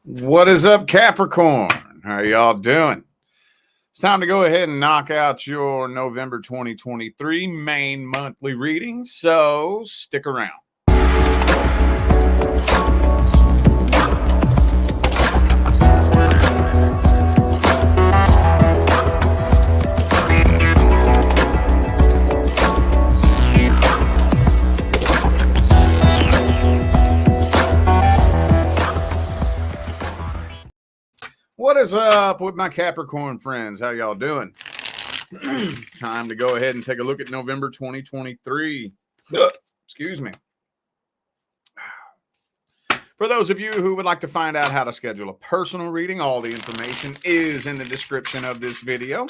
What is up, Capricorn? How are y'all doing? It's time to go ahead and knock out your November 2023 main monthly reading, so stick around. What is up with my Capricorn friends? How y'all doing? Time to go ahead and take a look at November 2023. Excuse me. For those of you who would like to find out how to schedule a personal reading, all the information is in the description of this video.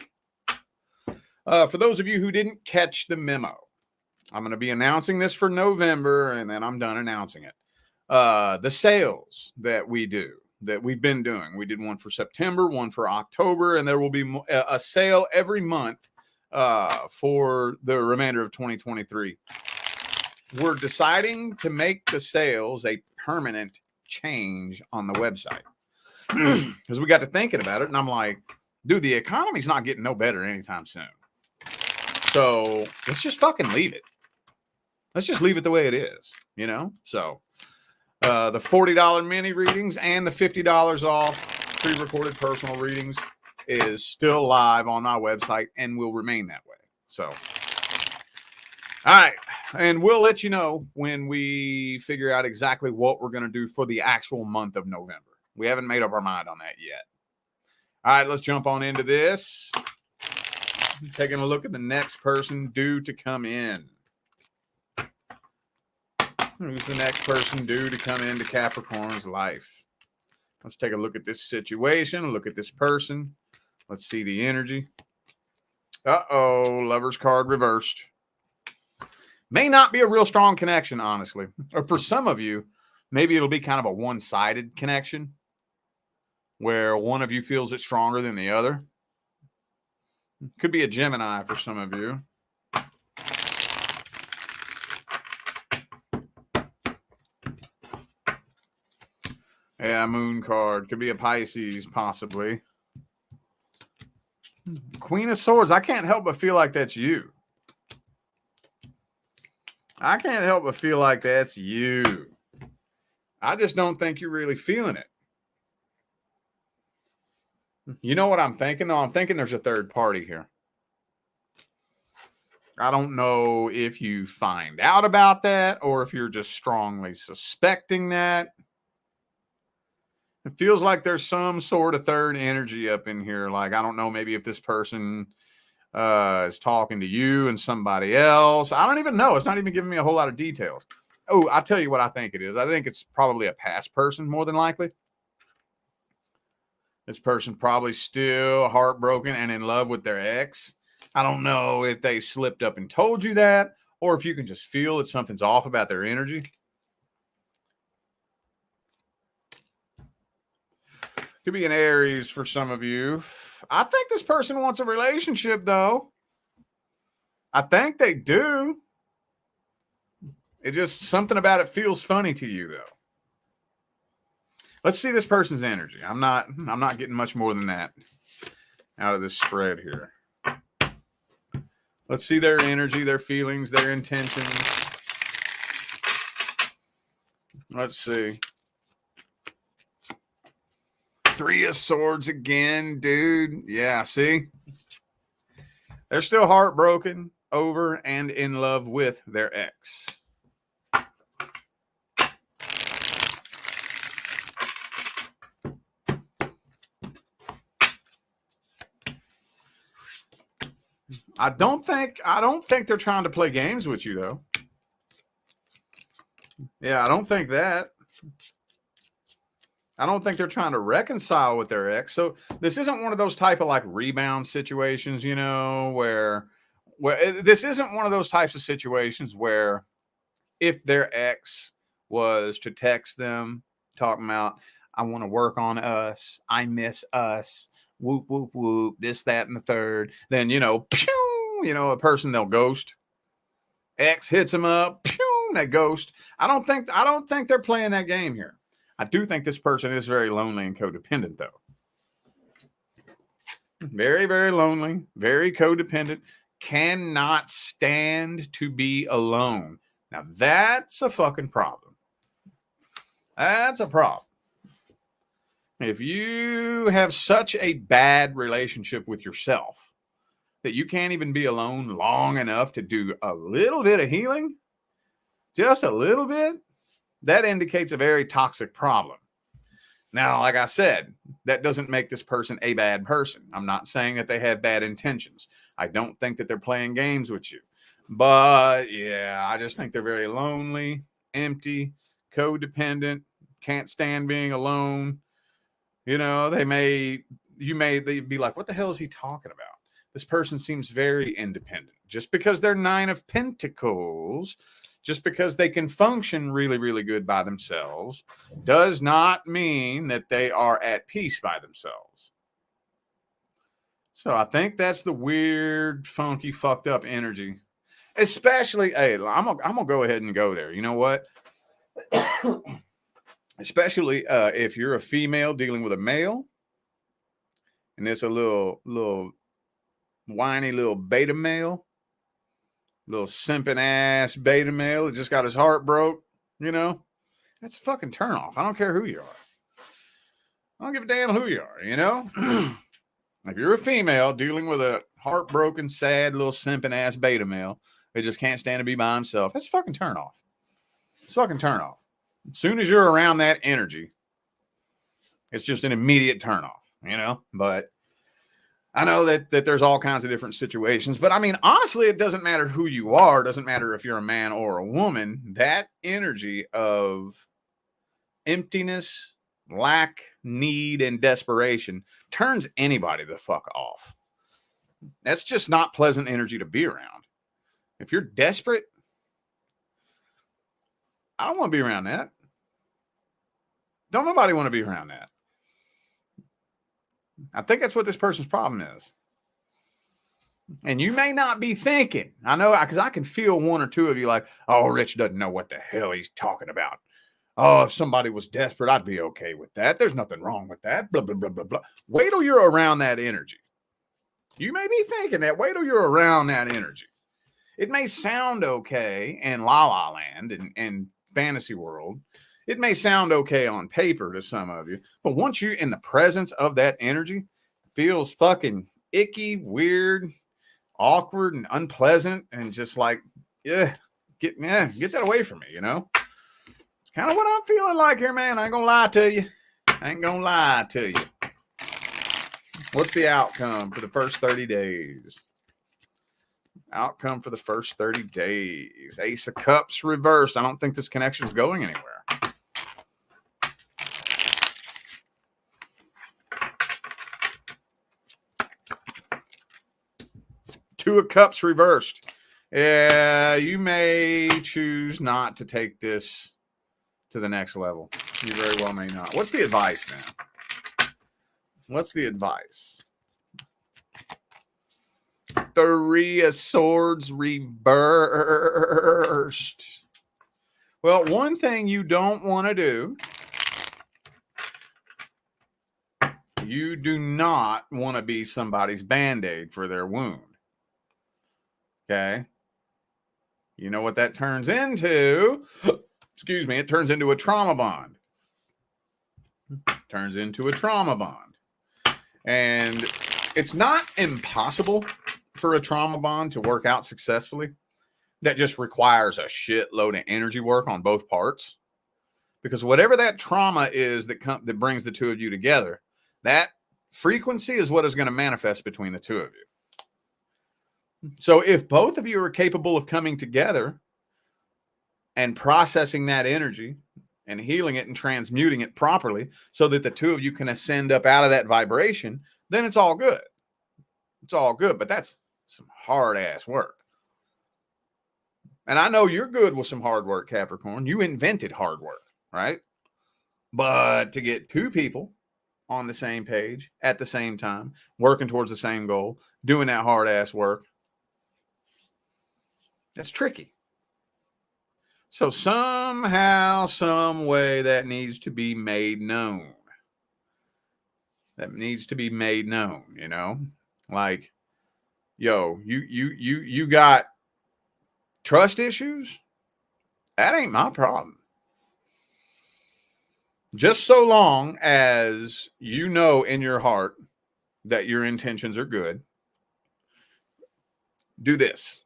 For those of you who didn't catch the memo, I'm going to be announcing this for November, and then I'm done announcing it. The sales that we've been doing. We did one for September, one for October, and there will be a sale every month for the remainder of 2023. We're deciding to make the sales a permanent change on the website because we got to thinking about it, and I'm like, dude, the economy's not getting no better anytime soon. So let's just fucking leave it. Let's just leave it the way it is, you know? So the $40 mini readings and the $50 off pre-recorded personal readings is still live on my website and will remain that way. So, all right. And we'll let you know when we figure out exactly what we're going to do for the actual month of November. We haven't made up our mind on that yet. All right, let's jump on into this. Taking a look at the next person due to come in. Who's the next person due to come into Capricorn's life? Let's take a look at this situation. Look at this person. Let's see the energy. Uh-oh, Lover's card reversed. May not be a real strong connection, honestly. Or for some of you, maybe it'll be kind of a one-sided connection where one of you feels it stronger than the other. Could be a Gemini for some of you. Yeah, moon card. Could be a Pisces, possibly. Queen of Swords. I can't help but feel like that's you. I can't help but feel like that's you. I just don't think you're really feeling it. You know what I'm thinking, though? I'm thinking there's a third party here. I don't know if you find out about that or if you're just strongly suspecting that. It feels like there's some sort of third energy up in here. Like, I don't know, maybe if this person is talking to you and somebody else. I don't even know. It's not even giving me a whole lot of details. Oh, I'll tell you what I think it is. I think it's probably a past person more than likely. This person probably still heartbroken and in love with their ex. I don't know if they slipped up and told you that or if you can just feel that something's off about their energy. Could be an Aries for some of you. I think this person wants a relationship, though. I think they do. It just, something about it feels funny to you, though. Let's see this person's energy. I'm not getting much more than that out of this spread here. Let's see their energy, their feelings, their intentions. Let's see. Three of Swords again, dude. Yeah, see? They're still heartbroken over and in love with their ex. I don't think they're trying to play games with you, though. Yeah, I don't think that. I don't think they're trying to reconcile with their ex. So this isn't one of those type of like rebound situations, you know, where this isn't one of those types of situations where if their ex was to text them talking about, I want to work on us, I miss us, whoop, whoop, whoop, this, that, and the third, then, you know, pew, you know, a person they'll ghost. Ex hits them up, pew, they ghost. I don't think they're playing that game here. I do think this person is very lonely and codependent, though. Very, very lonely, very codependent, cannot stand to be alone. Now, that's a fucking problem. That's a problem. If you have such a bad relationship with yourself that you can't even be alone long enough to do a little bit of healing, just a little bit, that indicates a very toxic problem. Now, like I said, that doesn't make this person a bad person. I'm not saying that they have bad intentions. I don't think that they're playing games with you. But yeah, I just think they're very lonely, empty, codependent, can't stand being alone. You know, they'd be like, what the hell is he talking about? This person seems very independent. Just because they're 9 of Pentacles, just because they can function really, really good by themselves, does not mean that they are at peace by themselves. So I think that's the weird, funky, fucked up energy. Especially, hey, I'm gonna go ahead and go there. You know what? Especially if you're a female dealing with a male, and it's a little whiny little beta male, little simping ass beta male that just got his heart broke, you know, that's a fucking turnoff. I don't care who you are. I don't give a damn who you are, you know. If you're a female dealing with a heartbroken, sad little simping ass beta male that just can't stand to be by himself, that's a fucking turnoff. It's a fucking turnoff. As soon as you're around that energy, it's just an immediate turnoff, you know. But I know that there's all kinds of different situations, but I mean, honestly, it doesn't matter who you are. It doesn't matter if you're a man or a woman. That energy of emptiness, lack, need, and desperation turns anybody the fuck off. That's just not pleasant energy to be around. If you're desperate, I don't want to be around that. Don't nobody want to be around that. I think that's what this person's problem is. And you may not be thinking, I know, because I can feel one or two of you like, oh, Rich doesn't know what the hell he's talking about. Oh, if somebody was desperate, I'd be okay with that. There's nothing wrong with that. Blah, blah, blah, blah, blah. Wait till you're around that energy. You may be thinking that. Wait till you're around that energy. It may sound okay in La La Land and fantasy world. It may sound okay on paper to some of you, but once you're in the presence of that energy, it feels fucking icky, weird, awkward, and unpleasant, and just like, get that away from me, you know? It's kind of what I'm feeling like here, man. I ain't gonna lie to you. What's the outcome for the first 30 days? Outcome for the first 30 days. Ace of Cups reversed. I don't think this connection is going anywhere. Two of Cups reversed. Yeah, you may choose not to take this to the next level. You very well may not. What's the advice then? What's the advice? Three of Swords reversed. Well, one thing you don't want to do, you do not want to be somebody's Band-Aid for their wound. Okay? You know what that turns into? Excuse me, it turns into a trauma bond. Turns into a trauma bond. And it's not impossible for a trauma bond to work out successfully. That just requires a shitload of energy work on both parts. Because whatever that trauma is that brings the two of you together, that frequency is what is going to manifest between the two of you. So if both of you are capable of coming together and processing that energy and healing it and transmuting it properly so that the two of you can ascend up out of that vibration, then it's all good. It's all good, but that's some hard ass work. And I know you're good with some hard work, Capricorn. You invented hard work, right? But to get two people on the same page at the same time, working towards the same goal, doing that hard ass work, that's tricky. So somehow, some way that needs to be made known. That needs to be made known, you know? Like, yo, you got trust issues? That ain't my problem. Just so long as you know in your heart that your intentions are good, do this.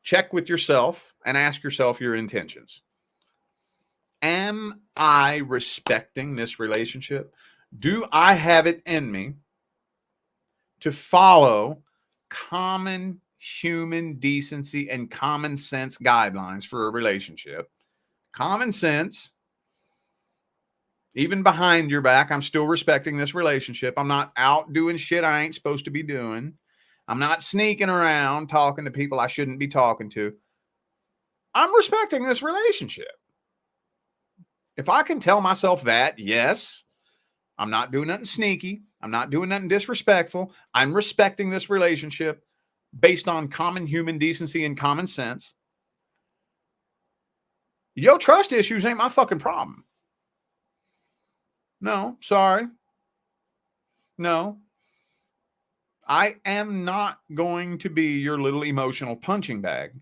Check with yourself and ask yourself your intentions. Am I respecting this relationship? Do I have it in me to follow common human decency and common sense guidelines for a relationship? Common sense. Even behind your back, I'm still respecting this relationship. I'm not out doing shit I ain't supposed to be doing. I'm not sneaking around talking to people I shouldn't be talking to. I'm respecting this relationship. If I can tell myself that, yes, I'm not doing nothing sneaky. I'm not doing nothing disrespectful. I'm respecting this relationship based on common human decency and common sense. Yo, trust issues ain't my fucking problem. No, sorry. No. I am not going to be your little emotional punching bag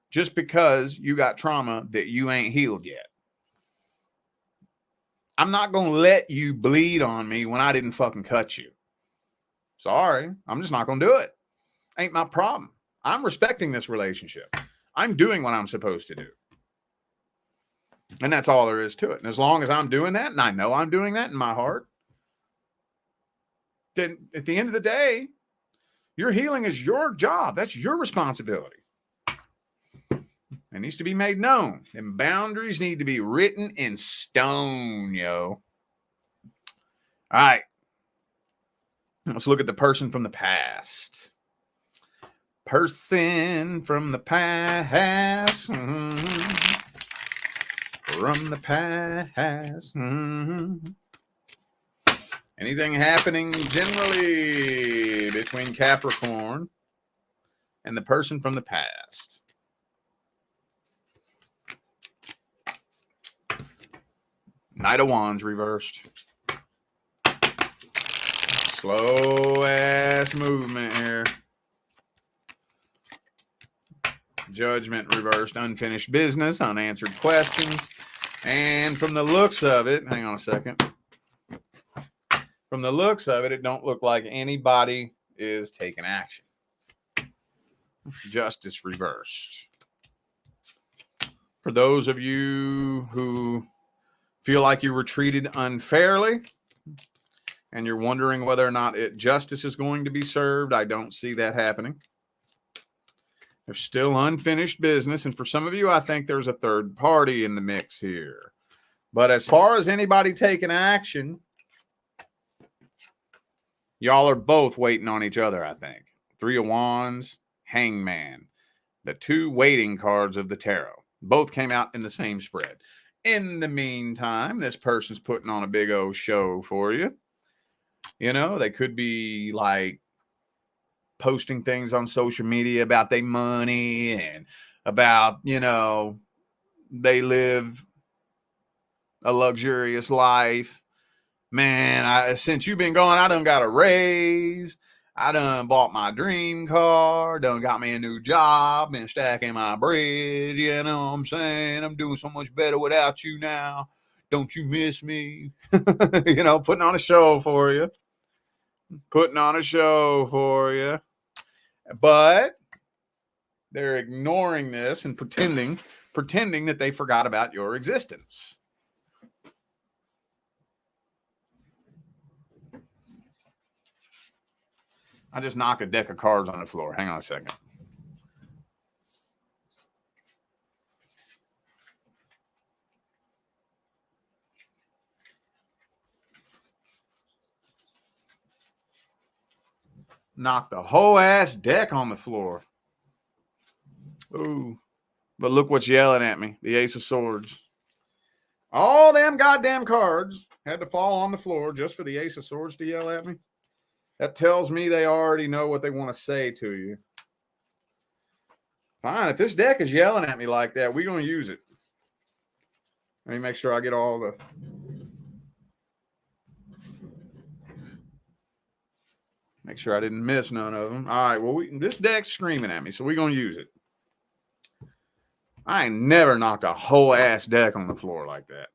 just because you got trauma that you ain't healed yet. I'm not going to let you bleed on me when I didn't fucking cut you. Sorry. I'm just not going to do it. Ain't my problem. I'm respecting this relationship. I'm doing what I'm supposed to do. And that's all there is to it. And as long as I'm doing that, and I know I'm doing that in my heart, then at the end of the day, your healing is your job. That's your responsibility. It needs to be made known. And boundaries need to be written in stone, yo. All right. Let's look at the person from the past. Person from the past. Mm-hmm. From the past. Mm-hmm. Anything happening generally between Capricorn and the person from the past? Knight of Wands reversed. Slow ass movement here. Judgment reversed. Unfinished business. Unanswered questions. And from the looks of it, hang on a second. From the looks of it, it don't look like anybody is taking action. Justice reversed. For those of you who feel like you were treated unfairly and you're wondering whether or not justice is going to be served, I don't see that happening. There's still unfinished business. And for some of you, I think there's a third party in the mix here. But as far as anybody taking action, y'all are both waiting on each other, I think. Three of Wands, Hangman. The two waiting cards of the tarot. Both came out in the same spread. In the meantime, this person's putting on a big old show for you. You know, they could be like posting things on social media about their money and about, you know, they live a luxurious life. Man, since you've been gone, I done got a raise. I done bought my dream car, done got me a new job, been stacking my bread, you know what I'm saying? I'm doing so much better without you now. Don't you miss me? You know, putting on a show for you. Putting on a show for you. But they're ignoring this and pretending that they forgot about your existence. I just knocked a deck of cards on the floor. Hang on a second. Knocked the whole ass deck on the floor. Ooh. But look what's yelling at me. The Ace of Swords. All them goddamn cards had to fall on the floor just for the Ace of Swords to yell at me. That tells me they already know what they want to say to you. Fine. If this deck is yelling at me like that, we're going to use it. Let me make sure I get all the... Make sure I didn't miss none of them. All right. Well, this deck's screaming at me, so we're going to use it. I ain't never knocked a whole ass deck on the floor like that.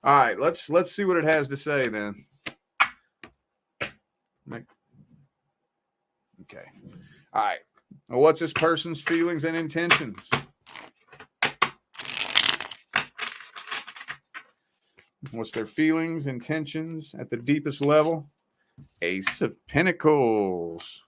All right. Let's see what it has to say then. Okay. All right. Well, what's this person's feelings and intentions? What's their feelings, intentions at the deepest level? Ace of Pentacles.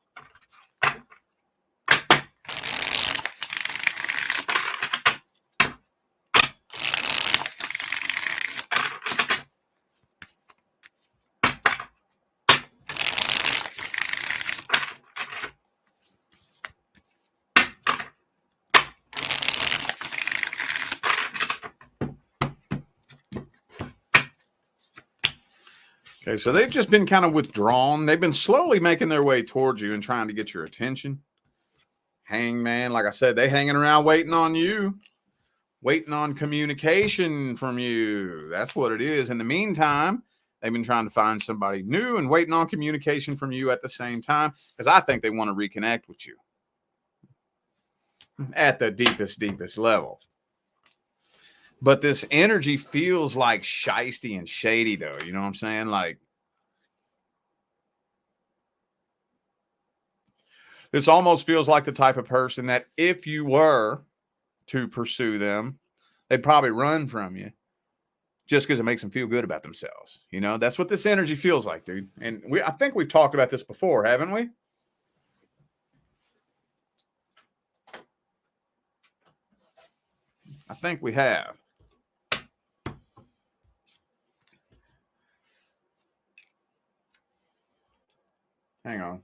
Okay, so they've just been kind of withdrawn. They've been slowly making their way towards you and trying to get your attention. Hangman, like I said, they hanging around waiting on you, waiting on communication from you. That's what it is. In the meantime, they've been trying to find somebody new and waiting on communication from you at the same time, because I think they want to reconnect with you at the deepest level. But this energy feels like shisty and shady, though. You know what I'm saying? Like, this almost feels like the type of person that if you were to pursue them, they'd probably run from you just because it makes them feel good about themselves. You know, that's what this energy feels like, dude. And I think we've talked about this before, haven't we? I think we have. Hang on.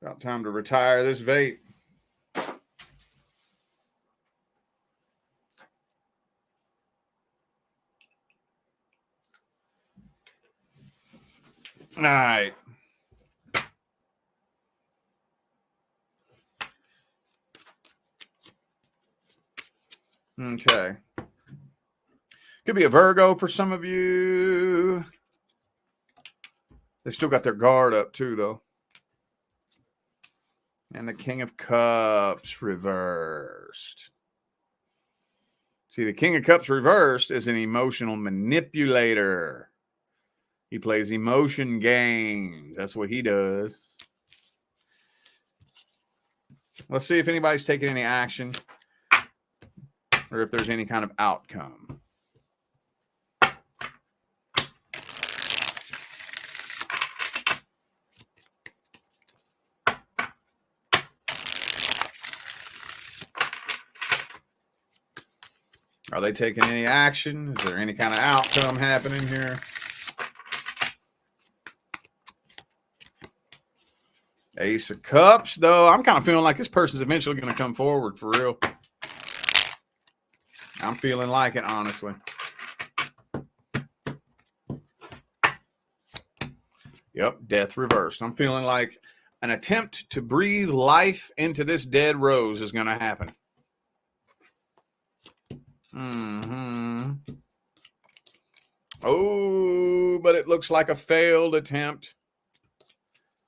About time to retire this vape. All right. Okay. Could be a Virgo for some of you. They still got their guard up too, though. And the King of Cups reversed. See, the King of Cups reversed is an emotional manipulator. He plays emotion games. That's what he does. Let's see if anybody's taking any action or if there's any kind of outcome. Are they taking any action? Is there any kind of outcome happening here? Ace of Cups, though. I'm kind of feeling like this person's eventually going to come forward for real. I'm feeling like it, honestly. Yep, death reversed. I'm feeling like an attempt to breathe life into this dead rose is going to happen. Oh, but it looks like a failed attempt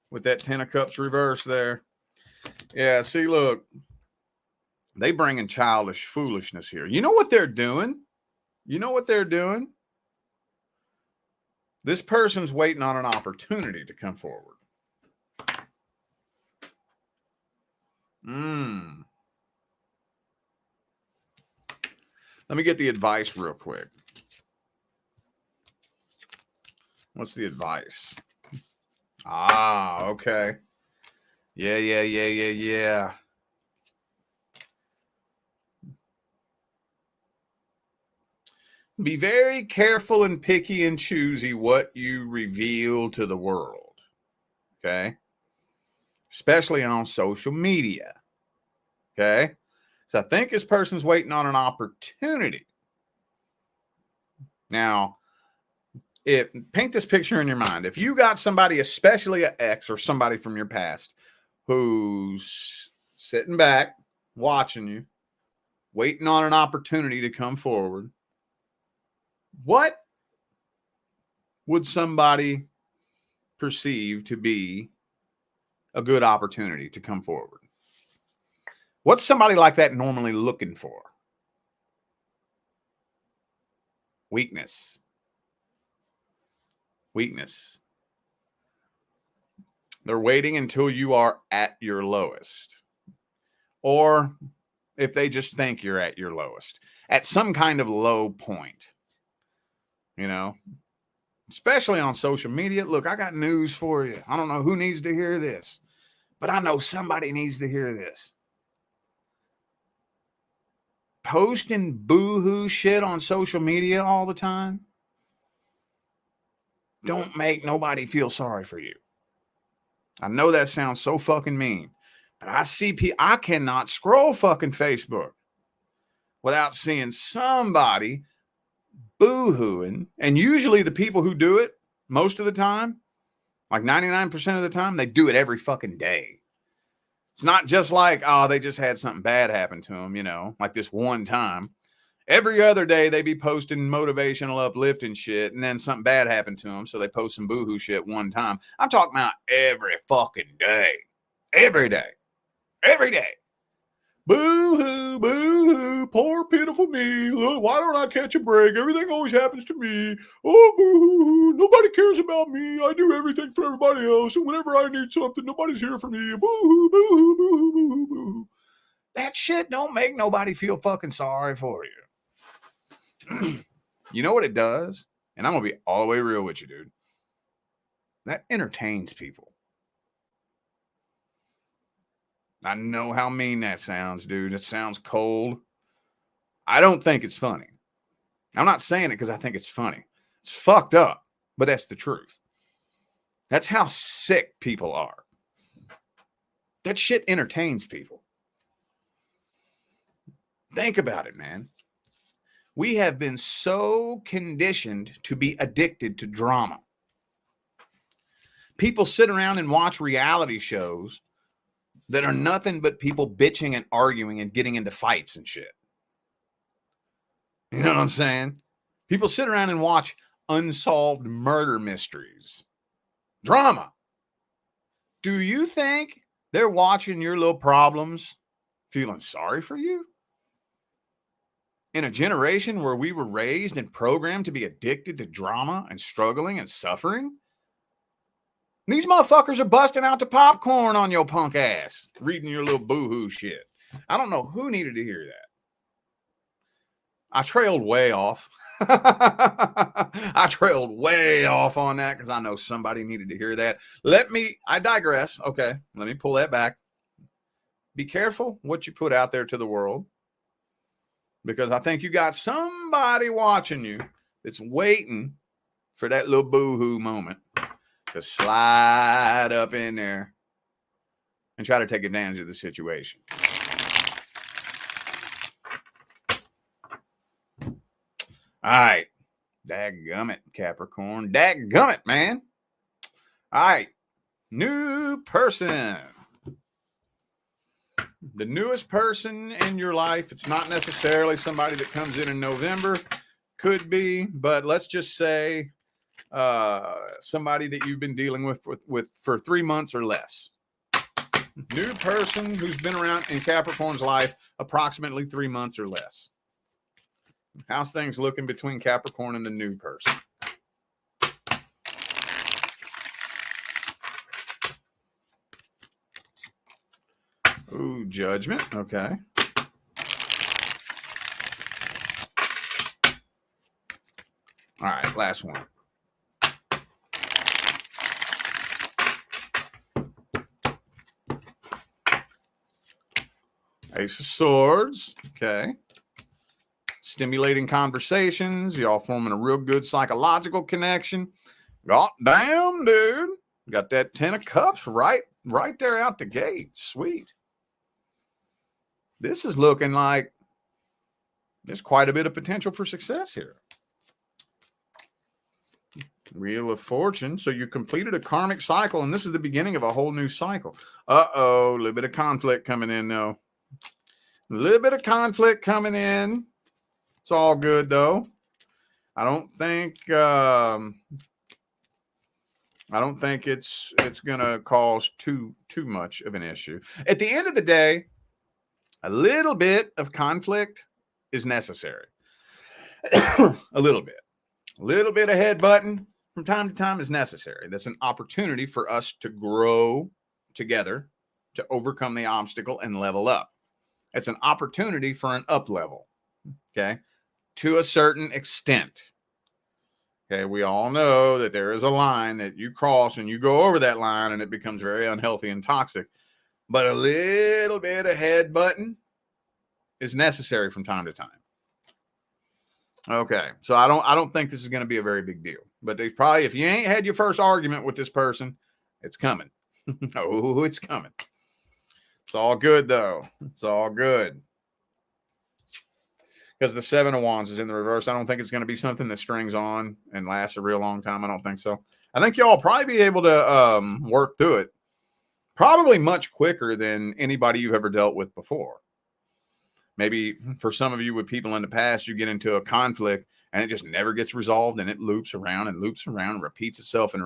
with that 10 of Cups reverse there. Yeah, see, look. They bring in childish foolishness here. You know what they're doing? You know what they're doing? This person's waiting on an opportunity to come forward. Let me get the advice real quick. What's the advice? Ah, okay. Yeah. Be very careful and picky and choosy what you reveal to the world. Okay? Especially on social media. Okay? So I think this person's waiting on an opportunity. Now, paint this picture in your mind. If you got somebody, especially an ex or somebody from your past, who's sitting back, watching you, waiting on an opportunity to come forward, what would somebody perceive to be a good opportunity to come forward? What's somebody like that normally looking for? Weakness. Weakness. They're waiting until you are at your lowest. Or if they just think you're at your lowest, at some kind of low point, you know, especially on social media. Look, I got news for you. I don't know who needs to hear this, but I know somebody needs to hear this. Posting boo-hoo shit on social media all the time don't make nobody feel sorry for you. I know that sounds so fucking mean, but I cannot scroll fucking Facebook without seeing somebody boo-hooing. And usually the people who do it most of the time, like 99% of the time, they do it every fucking day. It's not just like, oh, they just had something bad happen to them, you know, like this one time. Every other day they be posting motivational, uplifting shit, and then something bad happened to them, so they post some boohoo shit one time. I'm talking about every fucking day. Every day. Every day. Boo-hoo, boo-hoo, poor pitiful me. Look, why don't I catch a break? Everything always happens to me. Oh, boo-hoo, nobody cares about me. I do everything for everybody else, and whenever I need something, nobody's here for me. Boo-hoo, boo-hoo, boo-hoo, boo-hoo, boo-hoo. That shit don't make nobody feel fucking sorry for you. You know what it does? And I'm going to be all the way real with you, dude. That entertains people. I know how mean that sounds, dude. It sounds cold. I don't think it's funny. I'm not saying it because I think it's funny. It's fucked up, but that's the truth. That's how sick people are. That shit entertains people. Think about it, man. We have been so conditioned to be addicted to drama. People sit around and watch reality shows that are nothing but people bitching and arguing and getting into fights and shit. You know what I'm saying? People sit around and watch unsolved murder mysteries. Drama. Do you think they're watching your little problems feeling sorry for you? In a generation where we were raised and programmed to be addicted to drama and struggling and suffering, these motherfuckers are busting out the popcorn on your punk ass, reading your little boo-hoo shit. I don't know who needed to hear that. I trailed way off. I trailed way off on that because I know somebody needed to hear that. I digress. Okay, let me pull that back. Be careful what you put out there to the world, because I think you got somebody watching you that's waiting for that little boo-hoo moment to slide up in there and try to take advantage of the situation. All right. Dadgummit, Capricorn. Dadgummit, man. All right. New person. The newest person in your life. It's not necessarily somebody that comes in November. Could be, but let's just say somebody that you've been dealing with for 3 months or less. New person who's been around in Capricorn's life approximately 3 months or less. How's things looking between Capricorn and the new person? Ooh, Judgment. Okay. All right, last one. Ace of Swords. Okay. Stimulating conversations. Y'all forming a real good psychological connection. God damn, dude. Got that 10 of Cups right there out the gate. Sweet. This is looking like there's quite a bit of potential for success here. Wheel of Fortune. So you completed a karmic cycle, and this is the beginning of a whole new cycle. Uh-oh, a little bit of conflict coming in, though. A little bit of conflict coming in. It's all good, though. I don't think it's gonna cause too much of an issue. At the end of the day, a little bit of conflict is necessary. A little bit of headbutting from time to time is necessary. That's an opportunity for us to grow together, to overcome the obstacle and level up. It's an opportunity for an up level. Okay, to a certain extent. Okay, we all know that there is a line that you cross and you go over that line and it becomes very unhealthy and toxic. But a little bit of headbutting is necessary from time to time. Okay, so I don't think this is going to be a very big deal. But they probably, if you ain't had your first argument with this person, it's coming. Oh, it's coming. It's all good, though. It's all good. Because the Seven of Wands is in the reverse. I don't think it's going to be something that strings on and lasts a real long time. I don't think so. I think y'all probably be able to work through it probably much quicker than anybody you've ever dealt with before. Maybe for some of you with people in the past, you get into a conflict and it just never gets resolved and it loops around and repeats itself and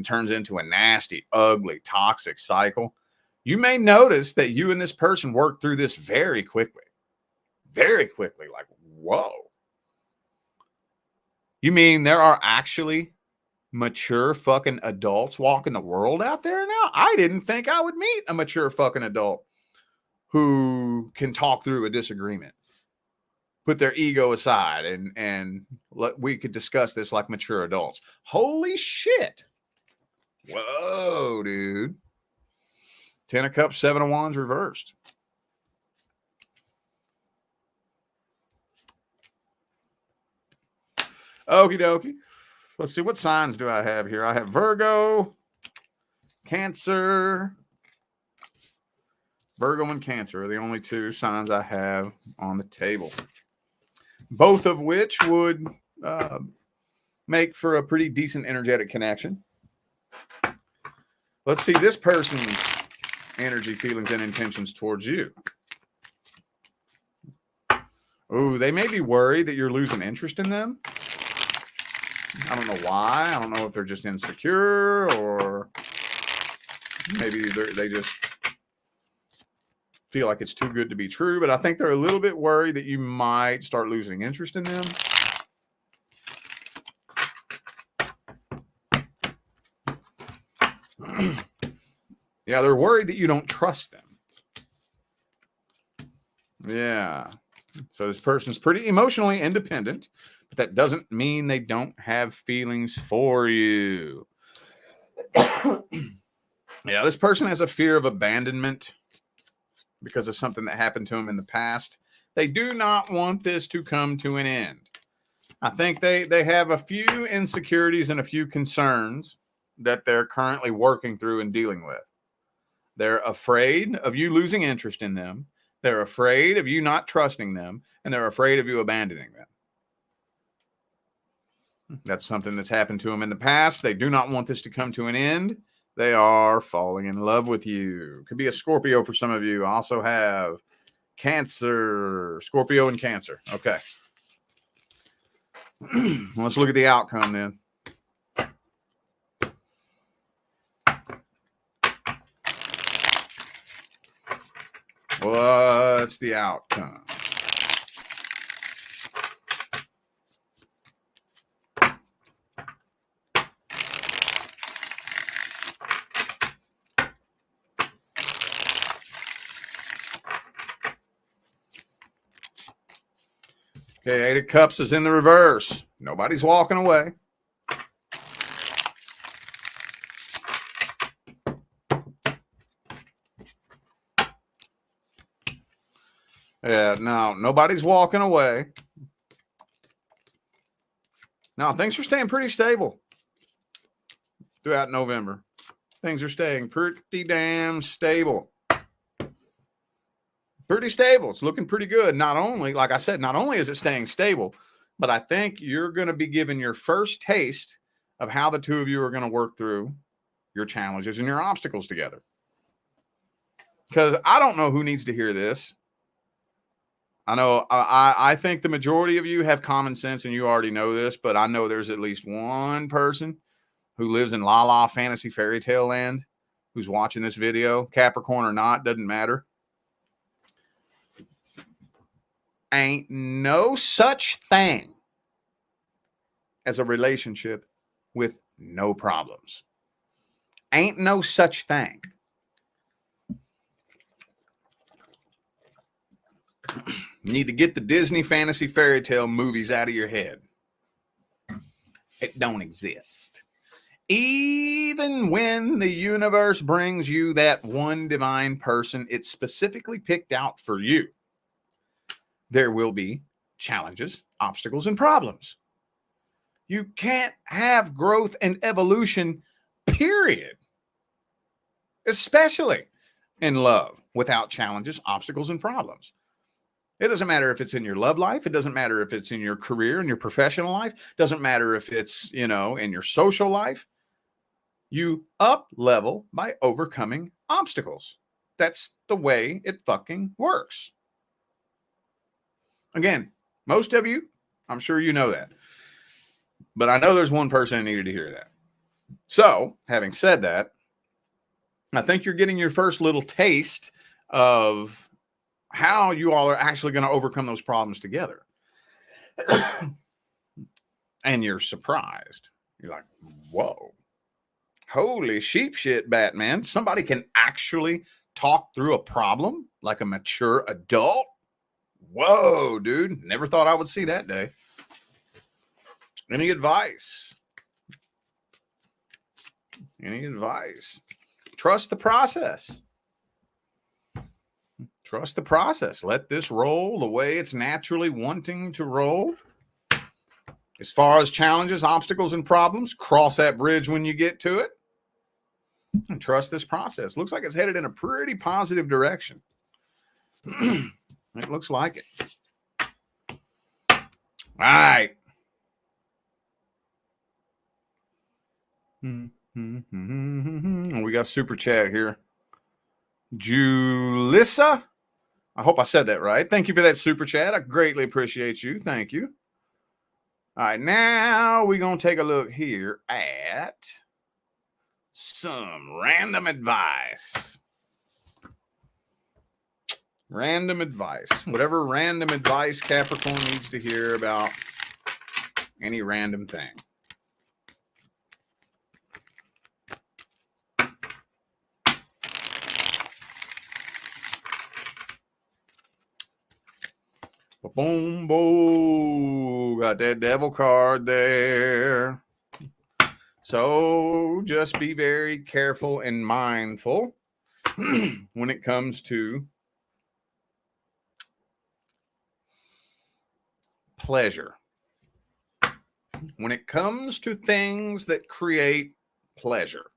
turns into a nasty, ugly, toxic cycle. You may notice that you and this person worked through this very quickly. Very quickly, like, whoa. You mean there are actually mature fucking adults walking the world out there now? I didn't think I would meet a mature fucking adult who can talk through a disagreement, put their ego aside, and we could discuss this like mature adults. Holy shit. Whoa, dude. 10 of Cups, 7 of Wands reversed. Okie dokie. Let's see, what signs do I have here? I have Virgo, Cancer. Virgo and Cancer are the only two signs I have on the table. Both of which would make for a pretty decent energetic connection. Let's see this person's energy, feelings, and intentions towards you. Ooh, they may be worried that you're losing interest in them. I don't know why. I don't know if they're just insecure or maybe they just feel like it's too good to be true. But I think they're a little bit worried that you might start losing interest in them. Yeah, they're worried that you don't trust them. Yeah. So this person's pretty emotionally independent. But that doesn't mean they don't have feelings for you. Yeah, this person has a fear of abandonment because of something that happened to them in the past. They do not want this to come to an end. I think they have a few insecurities and a few concerns that they're currently working through and dealing with. They're afraid of you losing interest in them. They're afraid of you not trusting them. And they're afraid of you abandoning them. That's something that's happened to them in the past. They do not want this to come to an end. They are falling in love with you. Could be a Scorpio for some of you. I also have Cancer, Scorpio and Cancer. Okay. Let's look at the outcome then. What's the outcome? Okay, 8 of Cups is in the reverse. Nobody's walking away. Yeah, no, nobody's walking away. Now, things are staying pretty stable throughout November. Things are staying pretty damn stable. Pretty stable. It's looking pretty good. Not only, like I said, not only is it staying stable, but I think you're going to be given your first taste of how the two of you are going to work through your challenges and your obstacles together. Because I don't know who needs to hear this. I know I think the majority of you have common sense and you already know this, but I know there's at least one person who lives in la la fantasy fairy tale land who's watching this video, Capricorn or not, doesn't matter. Ain't no such thing as a relationship with no problems. Ain't no such thing. You need to get the Disney fantasy fairy tale movies out of your head. It don't exist. Even when the universe brings you that one divine person it's specifically picked out for you, there will be challenges, obstacles, and problems. You can't have growth and evolution, period. Especially in love, without challenges, obstacles, and problems. It doesn't matter if it's in your love life. It doesn't matter if it's in your career and your professional life. It doesn't matter if it's, in your social life. You up level by overcoming obstacles. That's the way it fucking works. Again, most of you, I'm sure you know that. But I know there's one person who needed to hear that. So, having said that, I think you're getting your first little taste of how you all are actually going to overcome those problems together. And you're surprised. You're like, whoa, holy sheep shit, Batman. Somebody can actually talk through a problem like a mature adult. Whoa, dude. Never thought I would see that day. Any advice? Any advice? Trust the process. Trust the process. Let this roll the way it's naturally wanting to roll. As far as challenges, obstacles, and problems, cross that bridge when you get to it. And trust this process. Looks like it's headed in a pretty positive direction. It looks like it. All right. We got super chat here. Julissa. I hope I said that right. Thank you for that super chat. I greatly appreciate you. Thank you. All right, now we're going to take a look here at some random advice. Random advice. Whatever random advice Capricorn needs to hear about any random thing. Boom, boom. Got that devil card there. So just be very careful and mindful when it comes to pleasure. When it comes to things that create pleasure.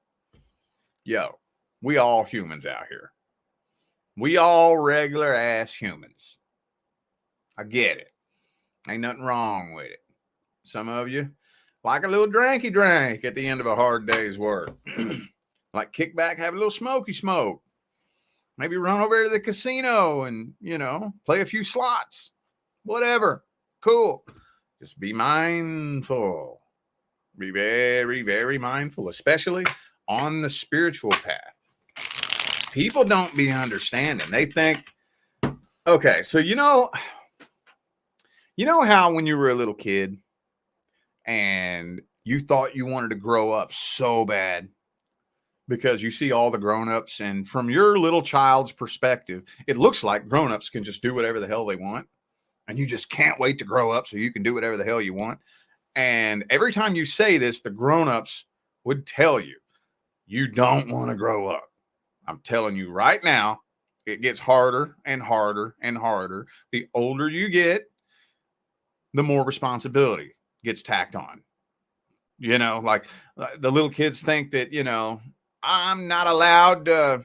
Yo, we all humans out here. We all regular ass humans. I get it. Ain't nothing wrong with it. Some of you like a little drinky drink at the end of a hard day's work. Like kick back, have a little smoky smoke. Maybe run over to the casino and, play a few slots. Whatever. Cool. Just be mindful. Be very, very mindful, especially on the spiritual path. People don't be understanding. They think, okay, so you know how when you were a little kid and you thought you wanted to grow up so bad because you see all the grown-ups, and from your little child's perspective, it looks like grown-ups can just do whatever the hell they want, and you just can't wait to grow up so you can do whatever the hell you want. And every time you say this, the grown-ups would tell you, you don't want to grow up. I'm telling you right now, it gets harder and harder and harder. The older you get, the more responsibility gets tacked on. Like the little kids think that, I'm not allowed to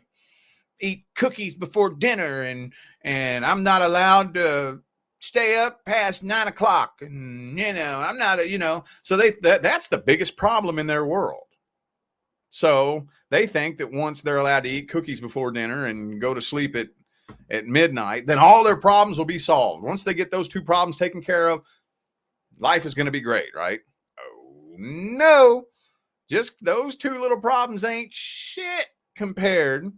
eat cookies before dinner and I'm not allowed to stay up past 9 o'clock. And, I'm not, so that's the biggest problem in their world. So they think that once they're allowed to eat cookies before dinner and go to sleep at midnight, then all their problems will be solved. Once they get those two problems taken care of, life is going to be great, right? Oh, no. Just those two little problems ain't shit compared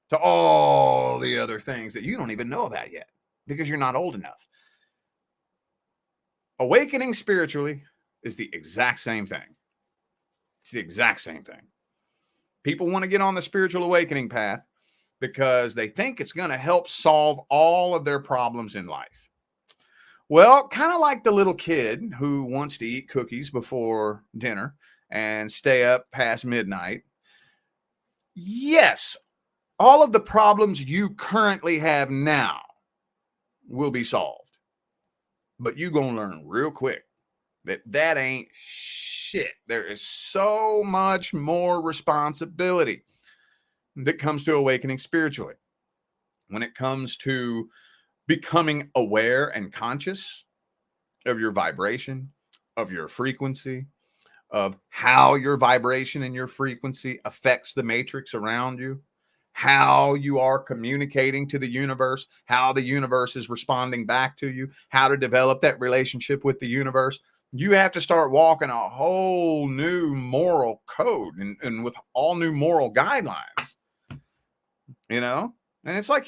to all the other things that you don't even know about yet because you're not old enough. Awakening spiritually is the exact same thing. It's the exact same thing. People want to get on the spiritual awakening path because they think it's going to help solve all of their problems in life. Well, kind of like the little kid who wants to eat cookies before dinner and stay up past midnight. Yes, all of the problems you currently have now will be solved. But you're going to learn real quick that ain't shit. There is so much more responsibility that comes to awakening spiritually. When it comes to becoming aware and conscious of your vibration, of your frequency, of how your vibration and your frequency affects the matrix around you, how you are communicating to the universe, how the universe is responding back to you, how to develop that relationship with the universe. You have to start walking a whole new moral code and with all new moral guidelines, And it's like,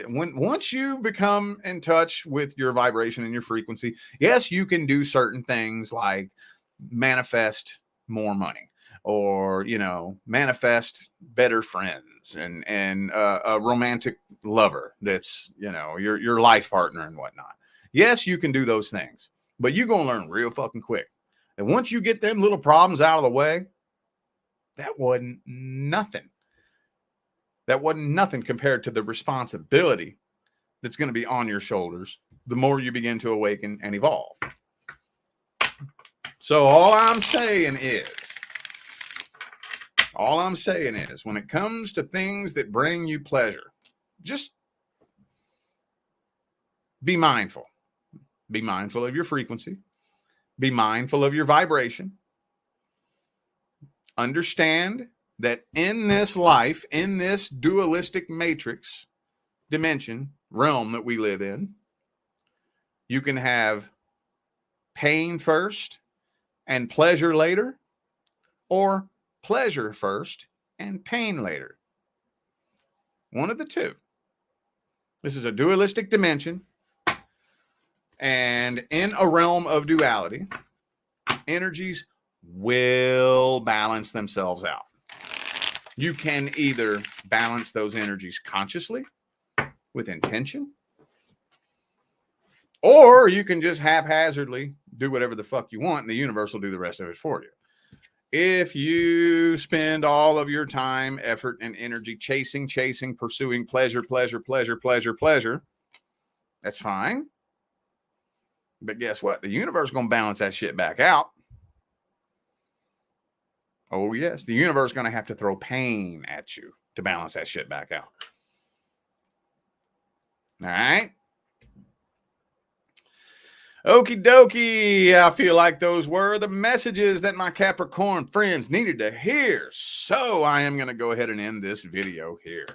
once you become in touch with your vibration and your frequency, yes, you can do certain things like manifest more money or, manifest better friends and a romantic lover that's, your life partner and whatnot. Yes, you can do those things, but you're going to learn real fucking quick. And once you get them little problems out of the way, that wasn't nothing. That wasn't nothing compared to the responsibility that's going to be on your shoulders the more you begin to awaken and evolve. So all I'm saying is, when it comes to things that bring you pleasure, just be mindful. Be mindful of your frequency. Be mindful of your vibration. Understand that in this life, in this dualistic matrix dimension realm that we live in, you can have pain first and pleasure later, or pleasure first and pain later. One of the two. This is a dualistic dimension, and in a realm of duality, energies will balance themselves out. You can either balance those energies consciously with intention, or you can just haphazardly do whatever the fuck you want and the universe will do the rest of it for you. If you spend all of your time, effort, and energy chasing, pursuing pleasure, that's fine. But guess what? The universe is going to balance that shit back out. Oh, yes. The universe is going to have to throw pain at you to balance that shit back out. All right. Okie dokie. I feel like those were the messages that my Capricorn friends needed to hear. So I am going to go ahead and end this video here.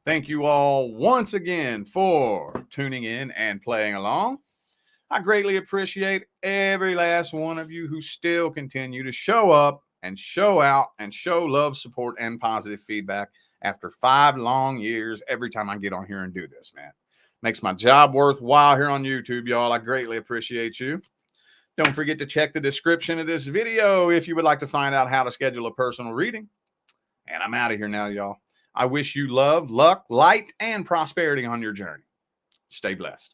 Thank you all once again for tuning in and playing along. I greatly appreciate every last one of you who still continue to show up and show out and show love, support, and positive feedback after 5 long years every time I get on here and do this, man. Makes my job worthwhile here on YouTube, y'all. I greatly appreciate you. Don't forget to check the description of this video if you would like to find out how to schedule a personal reading. And I'm out of here now, y'all. I wish you love, luck, light, and prosperity on your journey. Stay blessed.